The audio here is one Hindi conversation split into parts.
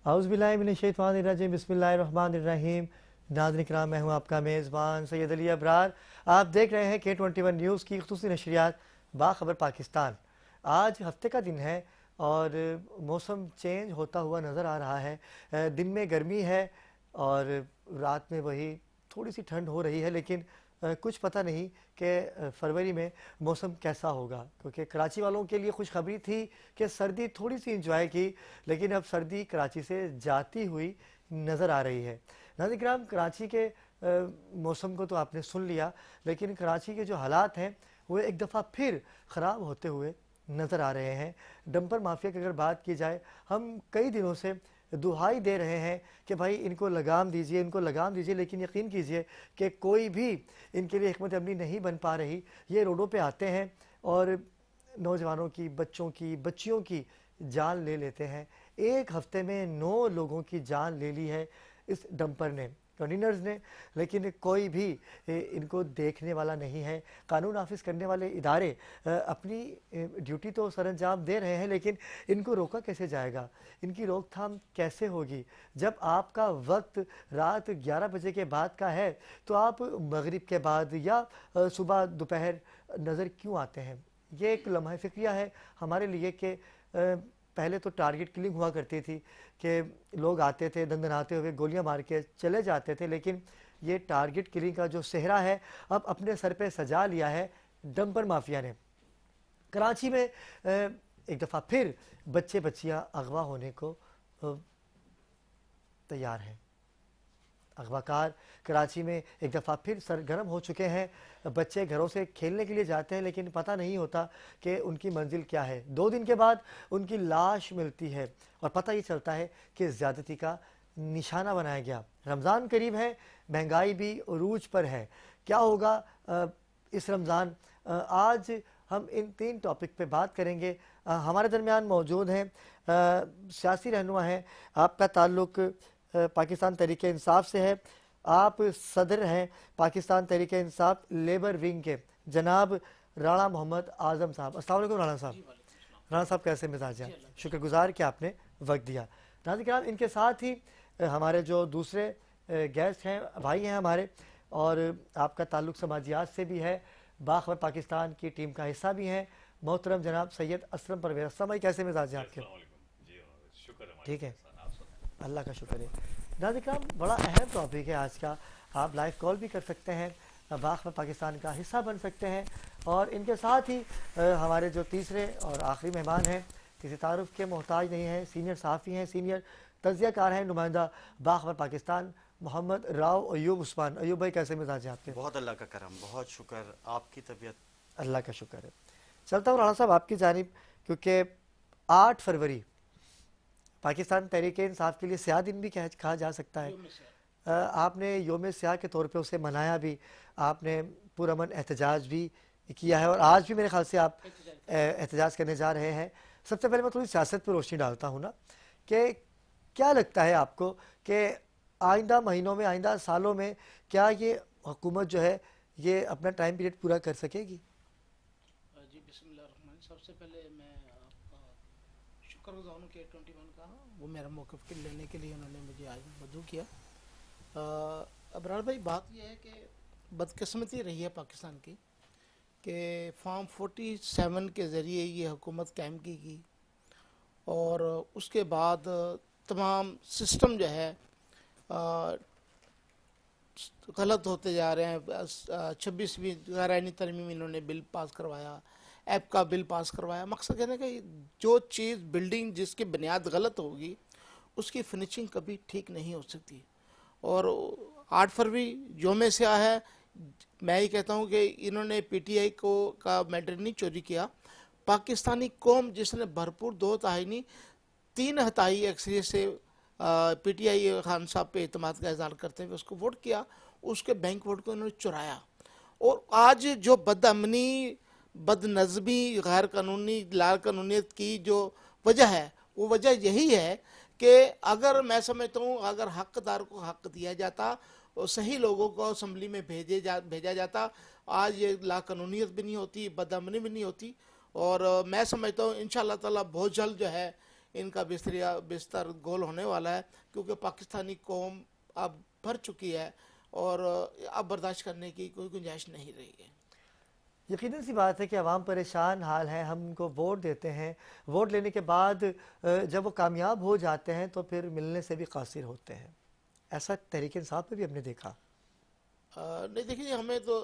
औज़ुबिल्लाहिमिनश्शैतानिर्रजीम बिस्मिल्लाहिर्रहमानिर्रहीम। नाज़रीन किराम, मैं हूँ आपका मेज़बान सैयद अली अबरार। आप देख रहे हैं K21 न्यूज़ की ख़ुसूसी नशरियात बाखबर पाकिस्तान। आज हफ्ते का दिन है और मौसम चेंज होता हुआ नज़र आ रहा है। दिन में गर्मी है और रात में वही थोड़ी सी ठंड हो रही है, लेकिन कुछ पता नहीं कि फरवरी में मौसम कैसा होगा, क्योंकि कराची वालों के लिए खुशखबरी थी कि सर्दी थोड़ी सी इंजॉय की, लेकिन अब सर्दी कराची से जाती हुई नज़र आ रही है। नाज़रीन किराम, कराची के मौसम को तो आपने सुन लिया, लेकिन कराची के जो हालात हैं वो एक दफ़ा फिर ख़राब होते हुए नज़र आ रहे हैं। डंपर माफिया की अगर बात की जाए, हम कई दिनों से दुहाई दे रहे हैं कि भाई इनको लगाम दीजिए, इनको लगाम दीजिए, लेकिन यकीन कीजिए कि कोई भी इनके लिए हिकमत अमली नहीं बन पा रही। ये रोडों पे आते हैं और नौजवानों की, बच्चों की, बच्चियों की जान ले लेते हैं। एक हफ्ते में 9 लोगों की जान ले ली है इस डंपर ने, कंटेनर्स ने, लेकिन कोई भी इनको देखने वाला नहीं है। कानून नाफिज करने वाले इदारे अपनी ड्यूटी तो सरअंजाम दे रहे हैं, लेकिन इनको रोका कैसे जाएगा, इनकी रोकथाम कैसे होगी? जब आपका वक्त रात 11 बजे के बाद का है तो आप मगरिब के बाद या सुबह दोपहर नज़र क्यों आते हैं? ये एक लम्हा फ़िक्रिया है हमारे लिए कि पहले तो टारगेट किलिंग हुआ करती थी कि लोग आते थे दंदनाते हुए, गोलियां मार के चले जाते थे, लेकिन ये टारगेट किलिंग का जो सेहरा है अब अपने सर पे सजा लिया है डंपर माफिया ने। कराची में एक दफ़ा फिर बच्चे बच्चियां अगवा होने को तैयार हैं। अगवाकार कराची में एक दफ़ा फिर सरगर्म हो चुके हैं। बच्चे घरों से खेलने के लिए जाते हैं, लेकिन पता नहीं होता कि उनकी मंजिल क्या है। 2 दिन के बाद उनकी लाश मिलती है और पता ये चलता है कि ज़्यादती का निशाना बनाया गया। रमज़ान करीब है, महंगाई भी उरूज पर है। क्या होगा इस रमज़ान? आज हम इन 3 टॉपिक पे बात करेंगे। हमारे दरमियान मौजूद हैं सियासी रहनुमा हैं। आपका ताल्लुक़ पाकिस्तान तहरीक इंसाफ से है। आप सदर हैं पाकिस्तान तहरीक इंसाफ लेबर विंग के, जनाब राणा मोहम्मद आज़म साहब। अस्सलाम वालेकुम राणा साहब। राणा साहब, कैसे मिजाज हैं? शुक्रगुजार कि आपने वक्त दिया। नाज़रीन किराम, इनके साथ ही हमारे जो दूसरे गेस्ट हैं, भाई हैं हमारे, और आपका ताल्लुक़ समाजियात से भी है, बाखबर पाकिस्तान की टीम का हिस्सा भी हैं, मोहतरम जनाब सैयद असलम परवेज़। अस्सलाम भाई, कैसे मिजाज हैं आपके? ठीक है, अल्लाह का शुक्र है। नाज़रीन किराम, बड़ा अहम टॉपिक है आज का। आप लाइव कॉल भी कर सकते हैं, बाखबर पाकिस्तान का हिस्सा बन सकते हैं, और इनके साथ ही हमारे जो तीसरे और आखिरी मेहमान हैं, किसी तारुफ के मोहताज नहीं हैं, सीनियर सहाफ़ी हैं, सीनियर तज्ज़ियाकार हैं, नुमाइंदा बाखबर पाकिस्तान मोहम्मद राव अयूब उस्मान। अयूब भाई, कैसे मिजाज हैं आपके? बहुत अल्लाह का करम, बहुत शुक्र। आपकी तबीयत? अल्लाह का शुक्र है। चलता हूँ राणा साहब आपकी जानिब, क्योंकि 8 फरवरी पाकिस्तान तहरीक इंसाफ के लिए स्याह दिन भी कहा जा सकता है। आपने योम स्याह के तौर पे उसे मनाया भी, आपने पुरअमन एहतजाज भी किया है, और आज भी मेरे ख्याल से आप एहतजाज करने जा रहे हैं। सबसे पहले मैं थोड़ी सियासत पर रोशनी डालता हूँ ना, कि क्या लगता है आपको कि आइंदा महीनों में, आइंदा सालों में क्या ये हुकूमत जो है ये अपना टाइम पीरियड पूरा कर सकेगी? जी बिस्मिल्लाह। सबसे पहले मैं आपका शुक्रगुजार हूँ K21 का, वो मेरा मौक़िफ़ लेने के लिए उन्होंने मुझे आज मदऊ किया। अबरार भाई, बात यह है कि बदकिस्मती रही है पाकिस्तान की कि फॉर्म 47 के ज़रिए ये हुकूमत कायम की गई, और उसके बाद तमाम सिस्टम जो है गलत होते जा रहे हैं। 26वीं गैर आइनी तरमीम इन्होंने बिल पास करवाया, ऐप का बिल पास करवाया। मकसद कहने का, जो चीज़ बिल्डिंग जिसकी बुनियाद गलत होगी उसकी फिनिशिंग कभी ठीक नहीं हो सकती। और 8 फरवरी योम स्याह है। मैं ये कहता हूँ कि इन्होंने PTI को का मैटर नहीं चोरी किया। पाकिस्तानी कौम जिसने भरपूर 2/3 3/4 अक्सरियत से PTI खान साहब पे एतमाद का इज़हार करते हुए उसको वोट किया, उसके बैंक वोट को इन्होंने चुराया। और आज जो बदअमनी, बदनज़मी, गैर कानूनी, लाल कानूनियत की जो वजह है, वो वजह यही है कि अगर मैं समझता हूँ अगर हकदार को हक दिया जाता और सही लोगों को असम्बली में भेजा जाता, आज ये लाकानूनियत भी नहीं होती, बदअमनी भी नहीं होती। और मैं समझता हूँ इंशाअल्लाह ताला बहुत जल्द जो है इनका बिस्तर गोल होने वाला है, क्योंकि पाकिस्तानी कौम अब भर चुकी है और अब बर्दाश्त करने की कोई गुंजाइश नहीं रही है। यकीनन सी बात है कि अवाम परेशान हाल है, हम उनको वोट देते हैं, वोट लेने के बाद जब वो कामयाब हो जाते हैं तो फिर मिलने से भी कासिर होते हैं। ऐसा तहरीक इंसाफ में भी हमने देखा। नहीं देखिए, हमें तो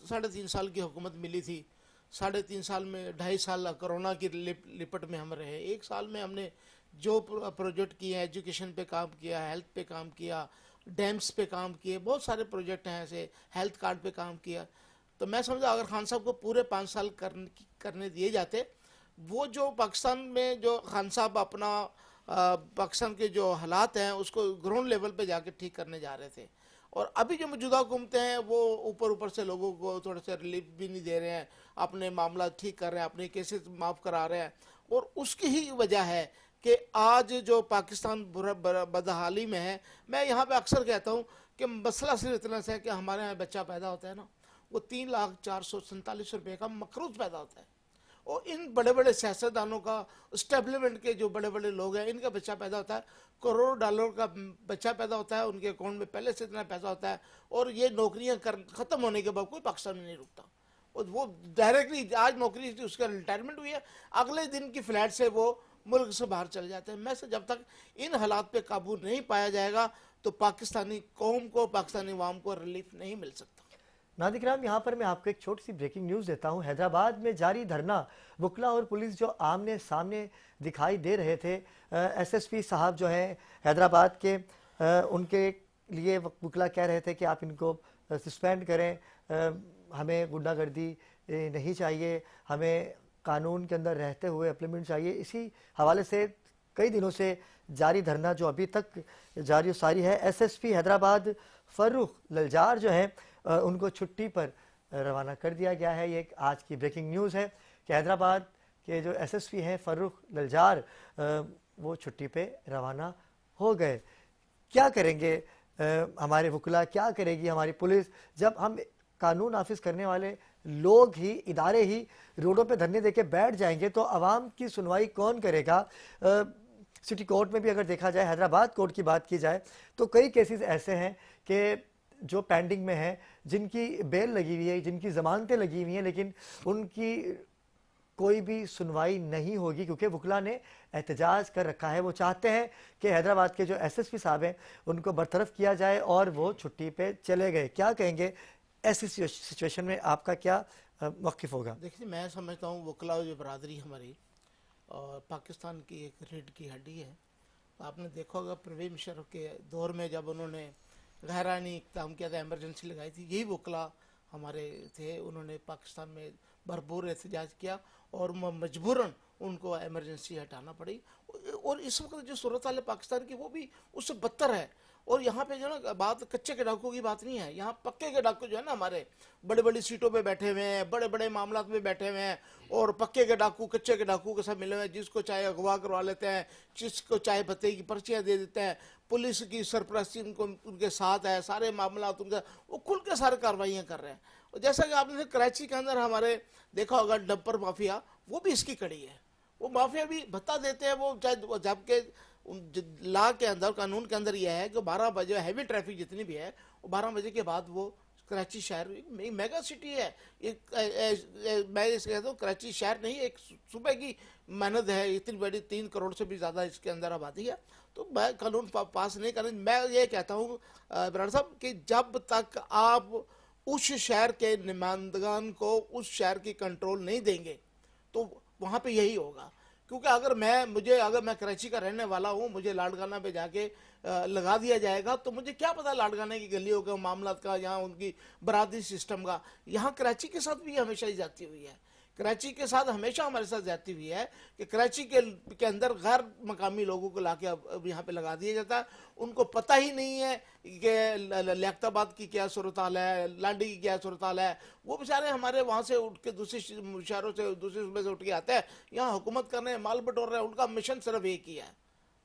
3.5 साल की हुकूमत मिली थी। 3.5 साल में 2.5 साल कोरोना की लिपट में हम रहे। 1 साल में हमने जो प्रोजेक्ट किए, एजुकेशन पे काम किया, हेल्थ पे काम किया, डैम्स पे काम किए, बहुत सारे प्रोजेक्ट हैं ऐसे, हेल्थ कार्ड पे काम किया। तो मैं समझा अगर खान साहब को पूरे 5 साल करने दिए जाते, वो जो पाकिस्तान में जो खान साहब अपना पाकिस्तान के जो हालात हैं उसको ग्राउंड लेवल पे जाके ठीक करने जा रहे थे। और अभी जो मौजूदा हुकूमतें हैं वो ऊपर ऊपर से लोगों को थोड़े से रिलीफ भी नहीं दे रहे हैं, अपने मामला ठीक कर रहे हैं, अपने केसेस माफ़ करा रहे हैं। और उसकी ही वजह है कि आज जो पाकिस्तान बदहाली में है। मैं यहाँ पे अक्सर कहता हूँ कि मसला सिर्फ इतना सा है कि हमारे यहाँ बच्चा पैदा होता है ना, वो 3,04,47,000 का मकरूज पैदा होता है। और इन बड़े बड़े सियासतदानों का, स्टेब्लिशमेंट के जो बड़े बड़े लोग हैं, इनका बच्चा पैदा होता है, करोड़ों डॉलर का बच्चा पैदा होता है, उनके अकाउंट में पहले से इतना पैसा होता है। और ये नौकरियां ख़त्म होने के बाद कोई पाकिस्तान में नहीं रुकता, और वो डायरेक्टली आज नौकरी उसका रिटायरमेंट हुई है, अगले दिन की फ्लाइट से वो मुल्क से बाहर चले जाते हैं। मैं से जब तक इन हालात पे काबू नहीं पाया जाएगा तो पाकिस्तानी कौम को, पाकिस्तानी अवाम को रिलीफ नहीं मिल सकता। नाज़रीन किराम, यहाँ पर मैं आपको एक छोटी सी ब्रेकिंग न्यूज़ देता हूँ। हैदराबाद में जारी धरना, वकला और पुलिस जो आमने सामने दिखाई दे रहे थे। एसएसपी साहब जो हैं हैदराबाद के, उनके लिए वकला कह रहे थे कि आप इनको सस्पेंड करें, हमें गुंडागर्दी नहीं चाहिए, हमें कानून के अंदर रहते हुए अप्लीमेंट चाहिए। इसी हवाले से कई दिनों से जारी धरना जो अभी तक जारी सारी है। एसएसपी हैदराबाद फर्रुख ललजार जो हैं उनको छुट्टी पर रवाना कर दिया गया है। ये आज की ब्रेकिंग न्यूज़ है कि हैदराबाद के जो एसएसपी हैं फर्रुख ललजार, वो छुट्टी पे रवाना हो गए। क्या करेंगे हमारे वकला, क्या करेगी हमारी पुलिस, जब हम कानून नाफिज करने वाले लोग ही, इदारे ही रोडों पे धरने देके बैठ जाएंगे तो आवाम की सुनवाई कौन करेगा। सिटी कोर्ट में भी अगर देखा जाए, हैदराबाद कोर्ट की बात की जाए तो कई केसेस ऐसे हैं कि जो पेंडिंग में हैं, जिनकी बेल लगी हुई है, जिनकी ज़मानतें लगी हुई हैं, लेकिन उनकी कोई भी सुनवाई नहीं होगी क्योंकि वकला ने एहतजाज कर रखा है। वो चाहते हैं कि हैदराबाद के जो एसएसपी साहब हैं उनको बरतरफ किया जाए और वो छुट्टी पे चले गए। क्या कहेंगे ऐसी सिचुएशन में, आपका क्या मौक़िफ़ होगा? देखिए, मैं समझता हूँ वकला जो बरादरी हमारी और पाकिस्तान की एक रीढ़ की हड्डी है। आपने देखा होगा परवेज़ मुशर्रफ के दौर में जब उन्होंने गैरानी इक़दाम किया था, एमरजेंसी लगाई थी, यही वकला हमारे थे। उन्होंने पाकिस्तान में भरपूर एहतजाज किया और मजबूरन उनको एमरजेंसी हटाना पड़ी। और इस वक्त जो सूरत हाल है पाकिस्तान की, वो भी उससे बदतर है। और यहाँ पे जो ना बात कच्चे के डाकू की बात नहीं है, यहाँ पक्के के डाकू जो है ना, हमारे बड़े बड़ी सीटों पे बैठे हुए हैं, बड़े बड़े मामला में बैठे हुए हैं, और पक्के के डाकू कच्चे के डाकू के साथ मिले हुए हैं, जिसको चाहे अगवा करवा लेते हैं, जिसको चाहे भत्ते की पर्चियाँ दे देते हैं, पुलिस की सरपरस्ती उनके साथ है, सारे मामला उनका, वो खुल के सारे कार्रवाइयाँ कर रहे हैं। और जैसा कि आपने कराची के अंदर हमारे देखा होगा डंपर माफिया, वो भी इसकी कड़ी है। वो माफिया भी भत्ता देते हैं, वो चाहे जबकि लॉ के अंदर, कानून के अंदर यह है कि 12 बजे हैवी ट्रैफिक जितनी भी है, वो 12 बजे के बाद वो कराची शहर मेगा सिटी है। मैं इसे कहता हूँ कराची शहर नहीं, एक सुबह की मेहनत है, इतनी बड़ी 3 करोड़ से भी ज़्यादा इसके अंदर आबादी है। तो मैं कानून पास नहीं करें। मैं ये कहता हूँ इमरान साहब कि जब तक आप उस शहर के नुमाइंदगान को उस शहर की कंट्रोल नहीं देंगे तो वहाँ पे यही होगा। क्योंकि अगर मैं कराची का रहने वाला हूँ, मुझे लाड़काना पे जाके लगा दिया जाएगा तो मुझे क्या पता लाड़काना की गलियों का मामला का, यहाँ उनकी बरादरी सिस्टम का। यहाँ कराची के साथ भी हमेशा ही जाती हुई है, कराची के साथ हमेशा हमारे साथ जाती हुई है कि कराची के अंदर गैर मकामी लोगों को लाके अब यहाँ पे लगा दिया जाता है। उनको पता ही नहीं है कि लियाकताबाद की क्या सूरत हाल है, लांडी की क्या सूरत हाल है। वो बेचारे हमारे वहाँ से उठ के दूसरे शहरों से, दूसरे सूबे से उठ के आते हैं, यहाँ हुकूमत करने, माल बटोर रहे हैं। उनका मिशन सिर्फ एक ही है,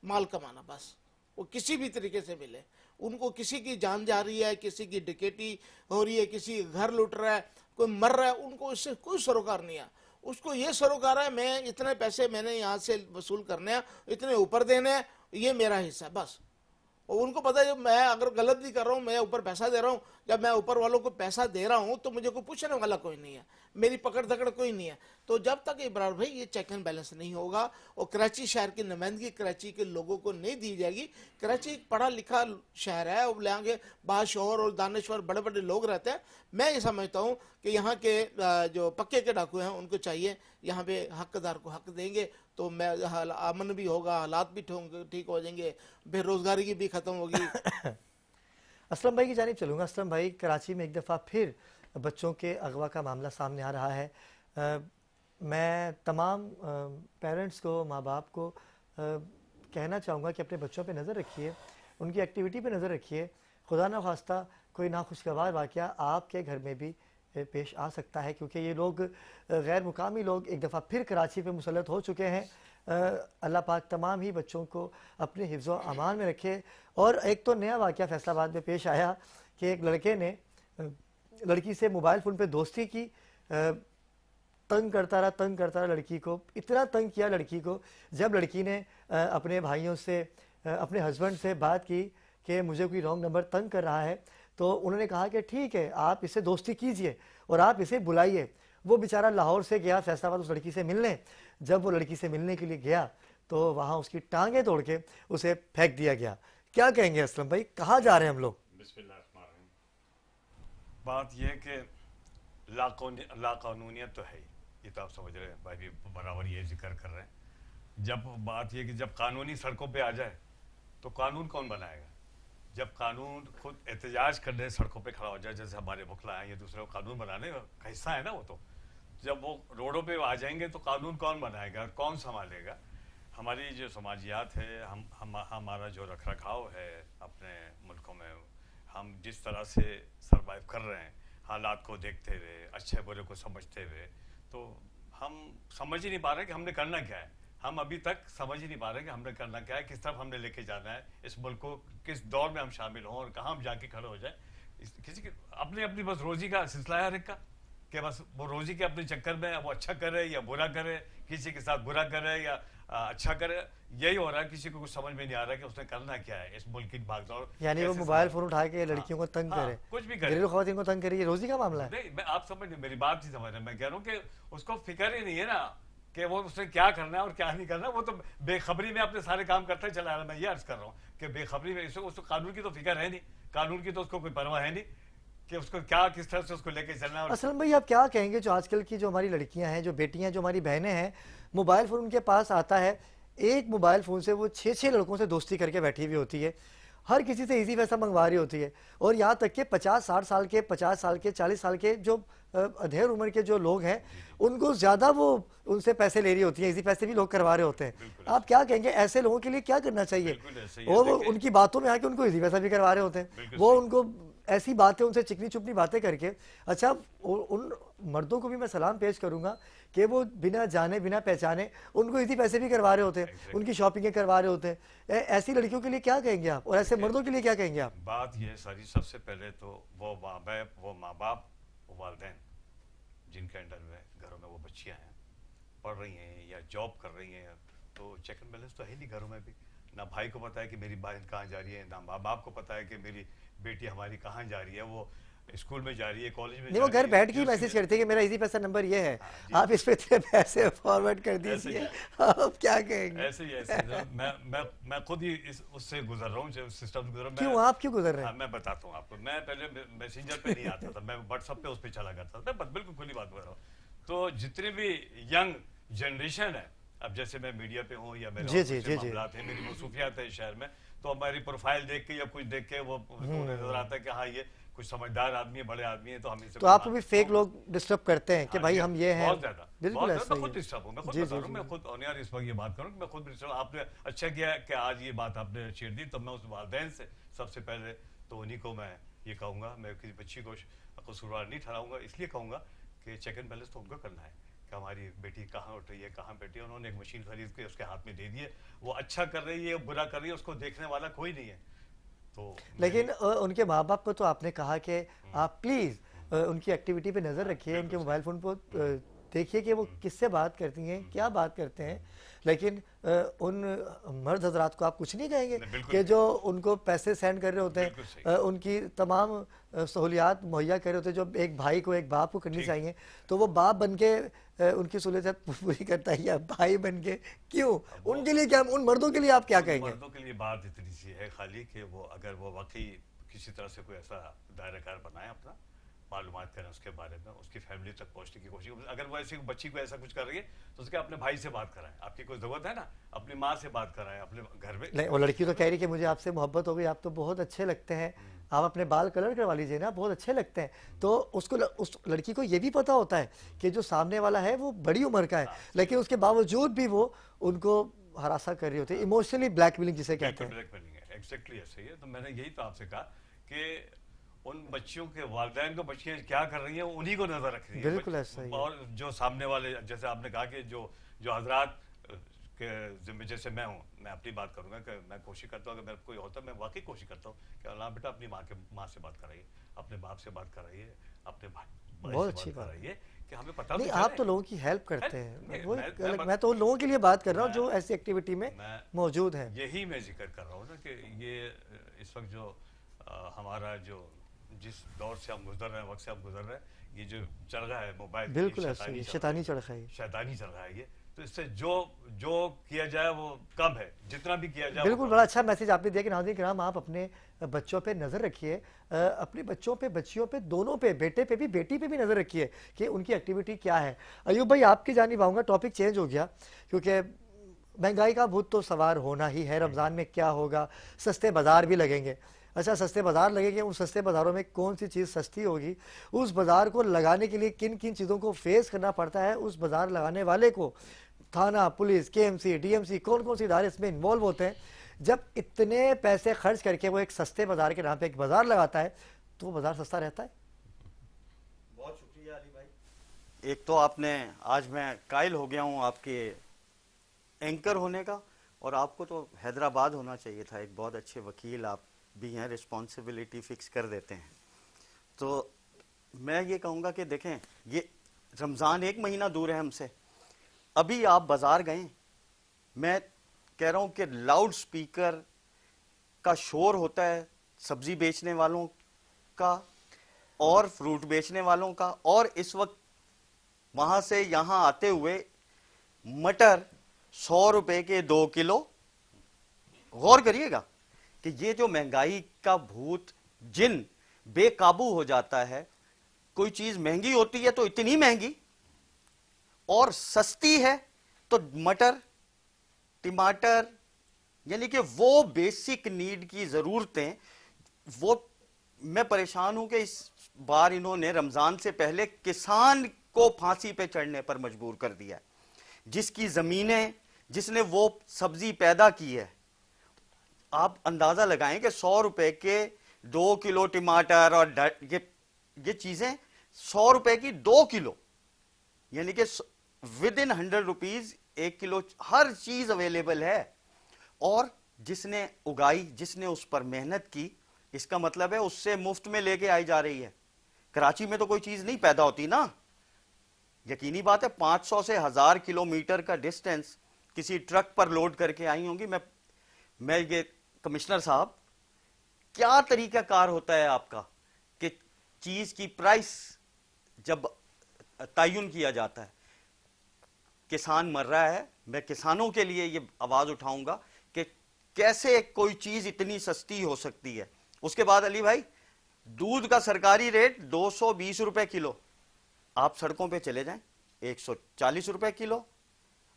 माल कमाना बस। वो किसी भी तरीके से मिले, उनको किसी की जान जा रही है, किसी की डकैती हो रही है, किसी घर लुट रहा है, कोई मर रहा है, उनको इससे कोई सरोकार नहीं है। उसको ये सरोकार है मैं इतने पैसे मैंने यहाँ से वसूल करने हैं, इतने ऊपर देने हैं, ये मेरा हिस्सा है बस। और उनको पता है जब मैं अगर गलत नहीं कर रहा हूँ, मैं ऊपर पैसा दे रहा हूँ, जब मैं ऊपर वालों को पैसा दे रहा हूँ तो मुझे कोई पूछने वाला कोई नहीं है, मेरी पकड़ धकड़ कोई नहीं है। तो जब तक इब्रार भाई ये चेक एंड बैलेंस नहीं होगा और कराची शहर की नुमाइंदगी कराची के लोगों को नहीं दी जाएगी, कराची एक पढ़ा लिखा शहर है और यहाँ के बाशौर और दानश्वर बड़े बड़े लोग रहते हैं। मैं ये समझता हूँ कि यहाँ के जो पक्के के डाकू हैं उनको चाहिए यहाँ पे हकदार को हक देंगे तो मैं अमन भी होगा, हालात भी ठीक हो जाएंगे, बेरोजगारी की भी खत्म होगी। असलम भाई की जानिब चलूँगा। असलम भाई, कराची में एक दफ़ा फिर बच्चों के अगवा का मामला सामने आ रहा है। मैं तमाम पेरेंट्स को, माँ बाप को कहना चाहूँगा कि अपने बच्चों पे नज़र रखिए, उनकी एक्टिविटी पे नज़र रखिए। खुदा न खास्ता कोई नाखुशगवार वाक़या आपके घर में भी पेश आ सकता है, क्योंकि ये लोग गैर मुकामी लोग एक दफ़ा फिर कराची पे मुसल्लत हो चुके हैं। अल्लाह पाक तमाम ही बच्चों को अपने हिफ्ज़ व अमान में रखे। और एक तो नया वाक़या फैसलाबाद में पेश आया कि एक लड़के ने लड़की से मोबाइल फ़ोन पे दोस्ती की, तंग करता रहा लड़की को, इतना तंग किया लड़की को। जब लड़की ने अपने भाइयों से, अपने हस्बैंड से बात की कि मुझे कोई रॉन्ग नंबर तंग कर रहा है, तो उन्होंने कहा कि ठीक है, आप इससे दोस्ती कीजिए और आप इसे बुलाइए। वो बेचारा लाहौर से गया फैसलाबाद उस लड़की से मिलने। जब वो लड़की से मिलने के लिए गया तो वहाँ उसकी टांगें तोड़ के उसे फेंक दिया गया। क्या कहेंगे असलम भाई, कहाँ जा रहे हैं हम लोग? बात यह कि लाकानूनियत तो है ही, ये तो आप समझ रहे हैं, भाई भी बराबर ये जिक्र कर रहे हैं। जब बात यह कि जब कानूनी सड़कों पे आ जाए तो कानून कौन बनाएगा? जब कानून खुद एहतजाज करने सड़कों पे खड़ा हो जाए, जैसे हमारे मुखला हैं, ये दूसरे को कानून बनाने का हिस्सा है ना वो, तो जब वो रोडों पे आ जाएंगे तो कानून कौन बनाएगा, कौन संभालेगा? हमारी जो समाजियात है, हमारा जो रख रखाव है अपने मुल्कों में, हम जिस तरह से सरवाइव कर रहे हैं हालात को देखते हुए, अच्छे बुरे को समझते हुए, तो हम समझ ही नहीं पा रहे कि हमने करना क्या है। हम अभी तक समझ ही नहीं पा रहे कि हमने करना क्या है, किस तरफ हमने लेके जाना है इस मुल्क को, किस दौर में हम शामिल हों और कहाँ हम जाके खड़े हो जाए। किसी के अपनी अपनी बस रोजी का सिलसिला है हर एक का, कि बस वो रोजी के अपने चक्कर में वो अच्छा करे या बुरा करे, किसी के साथ बुरा करे या अच्छा करे, यही हो रहा है। किसी को कुछ समझ में नहीं आ रहा कि उसने करना क्या है इस मुल्क की भागदौड़। यानी वो मोबाइल फोन उठा के लड़कियों को तंग करे, कुछ भी करे, घरेलू खवातीन को तंग करे, ये रोजी का मामला है। नहीं, मैं आप समझ नहीं, मेरी बात नहीं समझ रहे। मैं कह रहा हूँ कि उसको फिक्र ही नहीं है ना कि वो उसने क्या करना है और क्या नहीं करना। वो तो बेखबरी में अपने सारे काम करता ही चला रहा है। मैं ये अर्ज कर रहा हूँ कि बेखबरी में उसको कानून की तो फिक्र है नहीं, कानून की तो उसको कोई परवाह है नहीं कि उसको क्या किस तरह से उसको लेके चलना है। असलम भाई, आप क्या कहेंगे जो आजकल की जो हमारी लड़कियां हैं, जो बेटियां, जो हमारी बहनें हैं, मोबाइल फ़ोन उनके पास आता है, एक मोबाइल फ़ोन से वो 6-6 लड़कों से दोस्ती करके बैठी हुई होती है, हर किसी से इजी पैसा मंगवा रही होती है। और यहाँ तक कि 50-60 साल के, 50 साल के, 40 साल के जो अधेड़ उम्र के जो लोग हैं, उनको ज़्यादा वो उनसे पैसे ले रही होती है, इजी पैसे भी लोग करवा रहे होते हैं। आप क्या कहेंगे, ऐसे लोगों के लिए क्या करना चाहिए? और वो उनकी बातों में आके उनको इजी पैसा भी करवा रहे होते हैं, वो उनको ऐसी बातें, उनसे चिकनी चुपनी बातें करके। अच्छा, उन मर्दों को भी मैं सलाम पेश करूंगा कि वो बिना जाने बिना पहचाने उनको इसी पैसे भी करवा रहे होते हैं, उनकी शॉपिंगें करवा रहे होते हैं। ऐसी लड़कियों के लिए क्या कहेंगे आप, और ऐसे मर्दों के लिए क्या कहेंगे आप? बात ये सारी, सबसे पहले तो वो माँ बाप, वो वालिदैन जिनके अंडर में घरों में वो बच्चियां हैं, पढ़ रही हैं या जॉब कर रही हैं, तो चेक एंड बैलेंस तो है नहीं घरों में भी। ना भाई को पता है कि मेरी बहन कहाँ जा रही है, ना माँ बाप को पता है कि मेरी बेटी हमारी कहाँ जा रही है, वो स्कूल में जा रही है, कॉलेज में नहीं, वो घर बैठ के मैसेज करते हैं कि मेरा इजी पैसा नंबर ये है, आप इस पे इतने पैसे फॉरवर्ड कर दीजिए। आप क्या कहेंगे? ऐसे मैं खुद ही उससे गुजर रहा हूँ, सिस्टम से गुजर रहा हूँ। क्यों, आप क्यों गुजर रहे हैं? मैं बताता हूँ आपको। मैं पहले मैसेंजर पे नहीं आता था, मैं व्हाट्सएप पे उस पर चला करता था। मैं बिल्कुल खुली बात कर रहा हूँ। तो जितने भी यंग जनरेशन है, अब जैसे मैं मीडिया पे हूँ या मेरे मामलात हैं, मेरी मसरूफियात है शहर में, तो हमारी प्रोफाइल देख के या कुछ देख के वो नजर आता है कि हाँ ये कुछ समझदार आदमी है, बड़े आदमी है, तो हम इनसे। तो आपको भी फेक लोग डिस्टर्ब करते हैं कि भाई हम ये हैं? बहुत ज्यादा, बिल्कुल ऐसा मैं खुद डिस्टर्ब हूँ, मैं खुद बता रहा हूँ, मैं खुद ऑन एयर इस वक्त ये बात करूँ, मैं खुद डिस्टर्ब। आपने अच्छा किया कि आज ये बात आपने छेड़ दी। तो मैं उस वालिदैन से सबसे पहले तो उन्हीं को मैं ये कहूँगा, मैं किसी बच्ची को कसूरवार नहीं ठहराऊंगा, इसलिए कहूँगा कि चेक एंड बैलेंस तो उनको करना है कि हमारी बेटी कहाँ उठ रही है, कहाँ बैठी है। उन्होंने एक मशीन खरीद के उसके हाथ में दे दी है, वो अच्छा कर रही है बुरा कर रही है, उसको देखने वाला कोई नहीं है। तो लेकिन उनके माँ बाप को तो आपने कहा कि आप प्लीज उनकी एक्टिविटी पे नजर रखिए, उनके मोबाइल फोन पर देखिए कि वो किससे बात करती हैं, क्या बात करते हैं। लेकिन उन मर्द हजरात को आप कुछ नहीं कहेंगे कि जो उनको पैसे सेंड कर रहे होते हैं, उनकी तमाम सहूलियात मुहैया कर रहे होते हैं जो एक भाई को, एक बाप को करनी चाहिए, तो वो बाप बन के उनकी सहूलियत पूरी करता है, या भाई बन के क्यों? उनके लिए क्या, उन मर्दों के लिए आप क्या कहेंगे? मर्दों के लिए बात इतनी सी है खाली कि वो अगर वो वाकई किसी तरह से कोई ऐसा दायराकार बनाए, अपना मालूमात करें उसके बारे में, उसकी फैमिली तक पहुंचने की कोशिश। अगर वो ऐसी बच्ची को ऐसा कुछ कर रही है तो उसके अपने भाई से बात कराएं, आपकी कोई जरूरत है ना, अपनी माँ से बात कराएं अपने घर में। नहीं, वो लड़की तो कह रही कि मुझे आपसे मोहब्बत हो गई, आप तो बहुत अच्छे लगते हैं, आप अपने बाल कलर करवा लीजिए ना, बहुत अच्छे लगते हैं। तो उसको उस लड़की को ये भी पता होता है कि जो सामने वाला है वो बड़ी उम्र का है, लेकिन उसके बावजूद भी वो उनको हरासा कर रही होती है, इमोशनली ब्लैकमेलिंग जिसे कहते हैं। ब्लैकमेलिंग है, एग्जैक्टली ऐसे ही है। तो मैंने यही तो आपसे कहा कि उन बच्चियों के वालिदैन को बच्चियां क्या कर रही हैं उन्हीं को नजर रख रही है, बिल्कुल ऐसा ही है। और जो सामने वाले, जैसे आपने कहा कि जो जो हजरात के जिम्मे, जैसे मैं हूँ, मैं अपनी बात करूंगा कि मैं कोशिश करता हूँ, अगर मेरा कोई होता मैं वाकई कोशिश करता हूँ कि अल्लाह बेटा अपनी माँ से बात कराइए, अपने बाप से बात कराइए, अपने भाई बहुत से अच्छी बात बात कराइए कि हमें पता नहीं, तो आप चले। तो लोगों की हेल्प करते हैं, वो मैं मैं तो उन लोगों के लिए बात कर रहा हूँ जो ऐसी एक्टिविटी में मौजूद हैं। यही मैं जिक्र कर रहा हूँ ना कि ये इस वक्त जो हमारा जो जिस दौर से हम गुजर रहे हैं, वक्त से हम गुजर रहे हैं, ये जो चल रहा है मोबाइल, बिल्कुल ऐसा ही, शैतानी चढ़ा है, शैतानी चल रहा है ये, तो इससे जो जो किया जाए वो कम है, जितना भी किया जाए। बिल्कुल, बड़ा अच्छा मैसेज आपने दिया कि नाज़रीन किराम, आप अपने बच्चों पे नज़र रखिए, अपने बच्चों पे, बच्चियों पे, दोनों पे, बेटे पे भी बेटी पे भी नज़र रखिए कि उनकी एक्टिविटी क्या है। अयूब भाई, आपकी जानिब आऊँगा, टॉपिक चेंज हो गया क्योंकि महंगाई का भूत तो सवार होना ही है। रमज़ान में क्या होगा, सस्ते बाज़ार भी लगेंगे। अच्छा, सस्ते बाज़ार लगेंगे, उन सस्ते बाज़ारों में कौन सी चीज़ सस्ती होगी, उस बाज़ार को लगाने के लिए किन किन चीज़ों को फेस करना पड़ता है, उस बाज़ार लगाने वाले को थाना, पुलिस, केएमसी, डीएमसी, कौन कौन सी इदारे इसमें इन्वॉल्व होते हैं। जब इतने पैसे खर्च करके वो एक सस्ते बाज़ार के नाम पे एक बाज़ार लगाता है तो वो बाज़ार सस्ता रहता है। बहुत शुक्रिया अली भाई। एक तो आपने, आज मैं कायल हो गया हूँ आपके एंकर होने का, और आपको तो हैदराबाद होना चाहिए था, एक बहुत अच्छे वकील आप भी हैं, रिस्पॉन्सिबिलिटी फिक्स कर देते हैं। तो मैं ये कहूँगा कि देखें, ये रमज़ान एक महीना दूर है हमसे, अभी आप बाजार गए, मैं कह रहा हूं कि लाउड स्पीकर का शोर होता है सब्जी बेचने वालों का और फ्रूट बेचने वालों का, और इस वक्त वहां से यहां आते हुए मटर 100 रुपए के 2 किलो। गौर करिएगा कि ये जो महंगाई का भूत जिन बेकाबू हो जाता है, कोई चीज महंगी होती है तो इतनी महंगी, और सस्ती है तो मटर, टमाटर, यानी कि वो बेसिक नीड की जरूरतें, वो मैं परेशान हूं कि इस बार इन्होंने रमजान से पहले किसान को फांसी पे चढ़ने पर मजबूर कर दिया, जिसकी जमीनें, जिसने वो सब्जी पैदा की है। आप अंदाजा लगाएं कि 100 रुपए के 2 किलो टमाटर और ये चीजें 100 रुपए की 2 किलो, यानी कि विद इन 100 रुपीज 1 किलो हर चीज अवेलेबल है। और जिसने उगाई, जिसने उस पर मेहनत की, इसका मतलब है उससे मुफ्त में लेके आई जा रही है। कराची में तो कोई चीज नहीं पैदा होती ना, यकीनी बात है 500 से 1000 किलोमीटर का डिस्टेंस किसी ट्रक पर लोड करके आई होंगी। मैं ये कमिश्नर साहब, क्या तरीकाकार होता है आपका कि चीज की प्राइस जब तयन किया जाता है, किसान मर रहा है, मैं किसानों के लिए ये आवाज उठाऊंगा कि कैसे कोई चीज इतनी सस्ती हो सकती है। उसके बाद अली भाई, दूध का सरकारी रेट 220 रुपए किलो, आप सड़कों पे चले जाएं 140 रुपए किलो,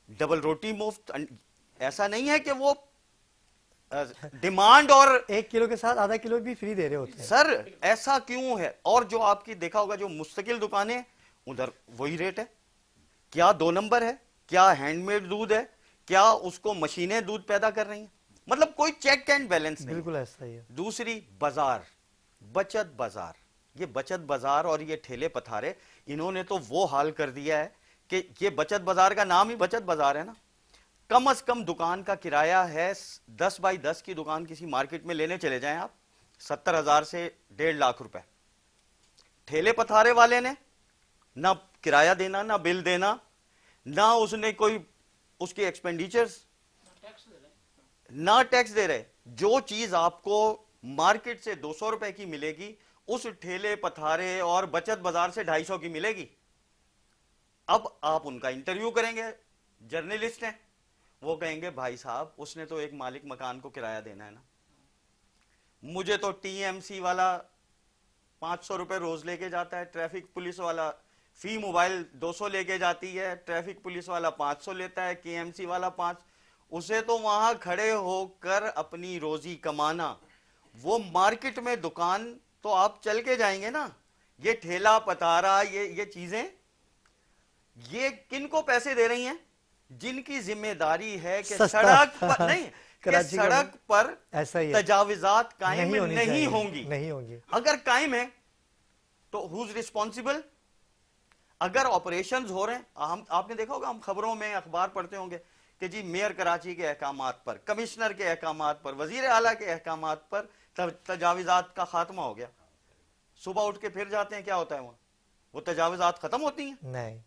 डबल रोटी मुफ्त। ऐसा नहीं है कि वो डिमांड और 1 किलो के साथ आधा किलो भी फ्री दे रहे होते हैं। सर ऐसा क्यों है? और जो आपकी देखा होगा जो मुस्तकिल दुकानें, उधर वही रेट है। क्या 2 नंबर है? क्या हैंडमेड दूध है? क्या उसको मशीनें दूध पैदा कर रही हैं? मतलब कोई चेक एंड बैलेंस नहीं। बिल्कुल ऐसा ही है। दूसरी बाजार, बचत बाजार, ये बचत बाजार और ये ठेले पथारे, इन्होंने तो वो हाल कर दिया है कि ये बचत बाजार का नाम ही बचत बाजार है ना। कम से कम दुकान का किराया है 10 बाई 10 की दुकान किसी मार्केट में लेने चले जाएं आप, 70,000 से 1.5 लाख रुपए। ठेले पथारे वाले ने ना किराया देना, ना बिल देना, ना उसने कोई उसके एक्सपेंडिचर्स, ना टैक्स दे रहे। जो चीज आपको मार्केट से 200 रुपए की मिलेगी, उस ठेले पथारे और बचत बाजार से 250 की मिलेगी। अब आप उनका इंटरव्यू करेंगे, जर्नलिस्ट हैं, वो कहेंगे भाई साहब उसने तो एक मालिक मकान को किराया देना है ना, मुझे तो टीएमसी वाला 500 रुपए रोज लेके जाता है, ट्रैफिक पुलिस वाला फी मोबाइल 200 लेके जाती है, ट्रैफिक पुलिस वाला 500 लेता है, केएमसी वाला 5, उसे तो वहां खड़े होकर अपनी रोजी कमाना। वो मार्केट में दुकान तो आप चल के जाएंगे ना, ये ठेला पतारा, ये चीजें, ये किनको पैसे दे रही हैं? जिनकी जिम्मेदारी है कि सड़क पर नहीं, कि सड़क पर ऐसा ही तजाविजात कायम नहीं होंगी। अगर कायम है तो हुज रिस्पॉन्सिबल? अगर ऑपरेशंस हो रहे हैं, हम आपने देखा होगा, हम खबरों में अखबार पढ़ते होंगे कि जी मेयर कराची के अहकामात पर, कमिश्नर के अहकामात पर, वजीर आला के अहकामात पर तजाविजात का खात्मा हो गया। सुबह उठ के फिर जाते हैं, क्या होता है वहां? वो तजाविजात खत्म होती हैं? नहीं,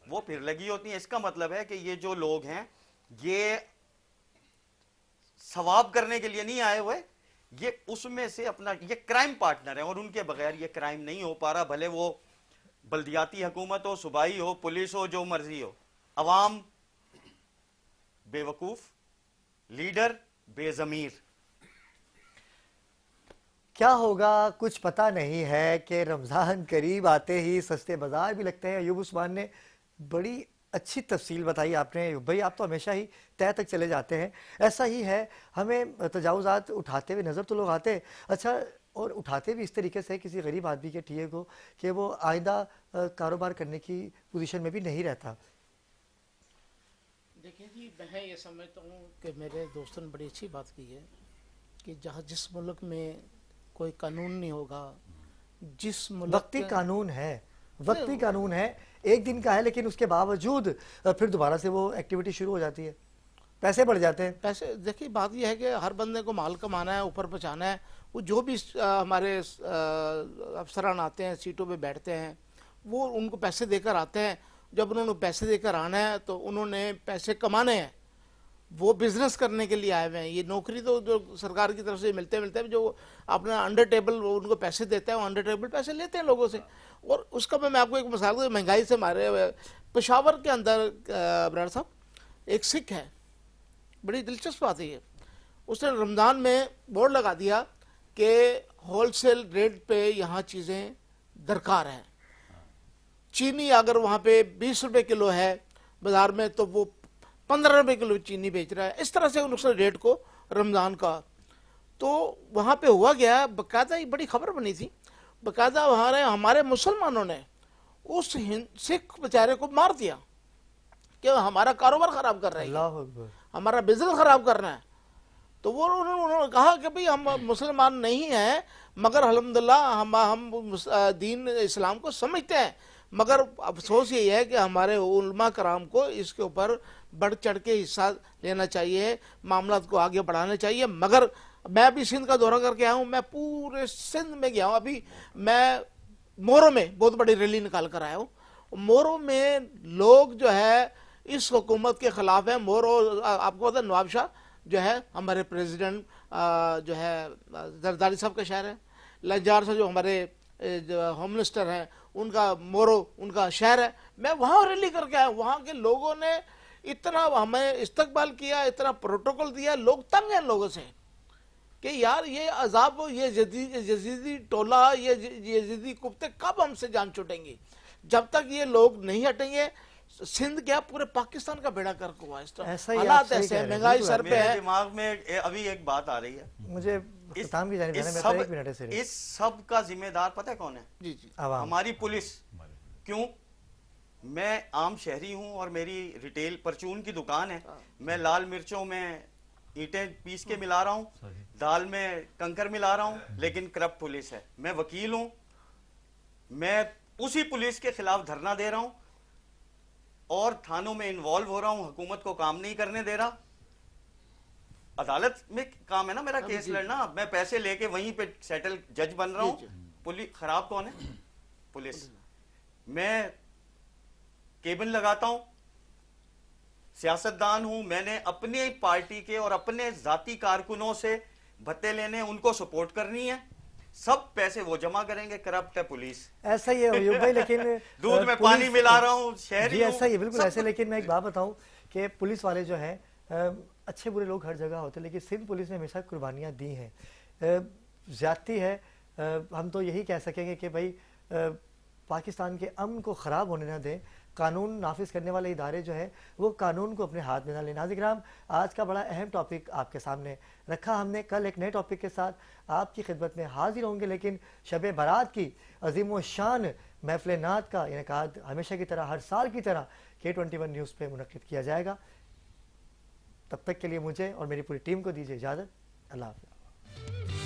वो फिर लगी होती हैं। इसका मतलब है कि ये जो लोग हैं ये सवाब करने के लिए नहीं आए हुए, ये उसमें से अपना ये क्राइम पार्टनर है, और उनके बगैर ये क्राइम नहीं हो पा रहा। भले वो बल्दियाती हुकूमत हो, सूबाई हो, पुलिस हो, जो मर्जी हो, अवाम बेवकूफ, लीडर बेजमीर। क्या होगा कुछ पता नहीं है कि रमज़ान करीब आते ही सस्ते बाजार भी लगते हैं। अयूब उस्मान ने बड़ी अच्छी तफसील बताई आपने। भाई आप तो हमेशा ही तय तक चले जाते हैं, ऐसा ही है। हमें तजावुज़ात उठाते हुए नज़र तो लोग आते हैं, अच्छा, और उठाते भी इस तरीके से किसी गरीब आदमी के ठिए को कि वो आइंदा कारोबार करने की पोजीशन में भी नहीं रहता। देखिए जी, मैं ये समझता हूँ कि मेरे दोस्तों ने बड़ी अच्छी बात की है कि जहाँ जिस मुल्क में कोई कानून नहीं होगा, जिस मुल्क वक्ती कानून है, वक्ती कानून है, एक दिन का है, लेकिन उसके बावजूद फिर दोबारा से वो एक्टिविटी शुरू हो जाती है, पैसे बढ़ जाते हैं। पैसे, देखिए बात यह है कि हर बंदे को माल कमाना है, ऊपर पहुँचाना है। वो जो भी हमारे अफसरान आते हैं, सीटों पे बैठते हैं, वो उनको पैसे देकर आते हैं। जब उन्होंने पैसे देकर आना है तो उन्होंने पैसे कमाने हैं, वो बिजनेस करने के लिए आए हुए हैं। ये नौकरी तो जो सरकार की तरफ से मिलते हैं, जो अपना अंडर टेबल उनको पैसे देते हैं, वो अंडर टेबल पैसे लेते हैं लोगों से। और उसका मैं आपको एक मिसाल दूं, महंगाई से मारे पेशावर के अंदर अब्रार साहब एक सिख है, बड़ी दिलचस्प बात है ये, उसने रमज़ान में बोर्ड लगा दिया कि होलसेल रेट पे यहाँ चीज़ें दरकार हैं। चीनी अगर वहाँ पे 20 रुपये किलो है बाज़ार में, तो वो 15 रुपये किलो चीनी बेच रहा है। इस तरह से उसने रेट को रमज़ान का, तो वहाँ पे हुआ गया, बाकायदा ये बड़ी खबर बनी थी, बाकायदा हमारे मुसलमानों ने उस सिख बेचारे को मार दिया कि हमारा कारोबार ख़राब कर रहा है, हमारा बिजनेस ख़राब कर रहा है। तो वो उन्होंने कहा कि भाई हम मुसलमान नहीं हैं, मगर अल्हम्दुलिल्लाह हम दीन इस्लाम को समझते हैं, मगर अफसोस ये है कि हमारे उलमा कराम को इसके ऊपर बढ़ चढ़ के हिस्सा लेना चाहिए, मामला को आगे बढ़ाना चाहिए। मगर मैं भी सिंध का दौरा करके आया हूँ, मैं पूरे सिंध में गया हूँ। अभी मैं मोरो में बहुत बड़ी रैली निकाल कर आया हूँ। मोरो में लोग जो है इस हुकूमत के खिलाफ है। मोरो आपको पता है, नवाब शाह जो है हमारे प्रेसिडेंट जो है जरदारी साहब का शहर है, लंजार से जो हमारे होम मिनिस्टर हैं उनका मोरो उनका शहर है। मैं वहाँ रैली करके आया, वहाँ के लोगों ने इतना हमें इस्तकबाल किया, इतना प्रोटोकॉल दिया, लोग तंग हैं लोगों से कि यार ये अजाब, ये यजीदी टोला, ये यजीदी कुत्ते कब हमसे जान छूटेंगी। जब तक ये लोग नहीं हटेंगे, सिंध क्या पूरे पाकिस्तान का बेड़ा गर्क हुआ। हालात ऐसे हैं, महंगाई सर पे है। दिमाग में अभी एक बात आ रही है मुझे, इस सब का जिम्मेदार पता है कौन है? जी जी, हमारी पुलिस। क्यों? मैं आम शहरी हूं और मेरी रिटेल परचून की दुकान है, मैं लाल मिर्चों में ईंटें पीस के मिला रहा हूं, दाल में कंकर मिला रहा हूं, लेकिन करप्ट पुलिस है। मैं वकील हूं, मैं उसी पुलिस के खिलाफ धरना दे रहा हूं और थानों में इन्वॉल्व हो रहा हूं, हुकूमत को काम नहीं करने दे रहा। अदालत में काम है ना मेरा केस लड़ना, मैं पैसे लेके वहीं पे सेटल जज बन रहा हूं। पुलिस खराब कौन है? पुलिस। मैं केबल लगाता हूं, सियासतदान हूं, मैंने अपने पार्टी के और अपने जाती कारकुनों से भत्ते लेने, उनको सपोर्ट करनी है, सब पैसे वो जमा करेंगे, करप्ट है पुलिस। ऐसा ही है अयूब भाई, लेकिन दूध में पुलिस- पानी मिला रहा हूं, शहरी जी हूं, ऐसा ही है, बिल्कुल सब ऐसे। कुछ। लेकिन मैं एक बात बताऊं कि पुलिस वाले जो हैं अच्छे बुरे लोग हर जगह होते हैं, लेकिन सिंध पुलिस ने हमेशा कुर्बानियां दी हैं। ज्यादती है, हम तो यही कह सकेंगे कि भाई पाकिस्तान के अमन को ख़राब होने ना दें। कानून नाफिज करने वाले इदारे जो हैं वो कानून को अपने हाथ में ना लें। नाज़रीन, आज का बड़ा अहम टॉपिक आपके सामने रखा हमने। कल एक नए टॉपिक के साथ आपकी खिदमत में हाजिर होंगे, लेकिन शब बारात की अजीम व शान महफिल नात का इनेकाद हमेशा की तरह, हर साल की तरह K21 न्यूज़ पे मुनक्किद किया जाएगा। तब तक के लिए मुझे और मेरी पूरी टीम को दीजिए इजाज़त। अल्लाह हाफ़िज़।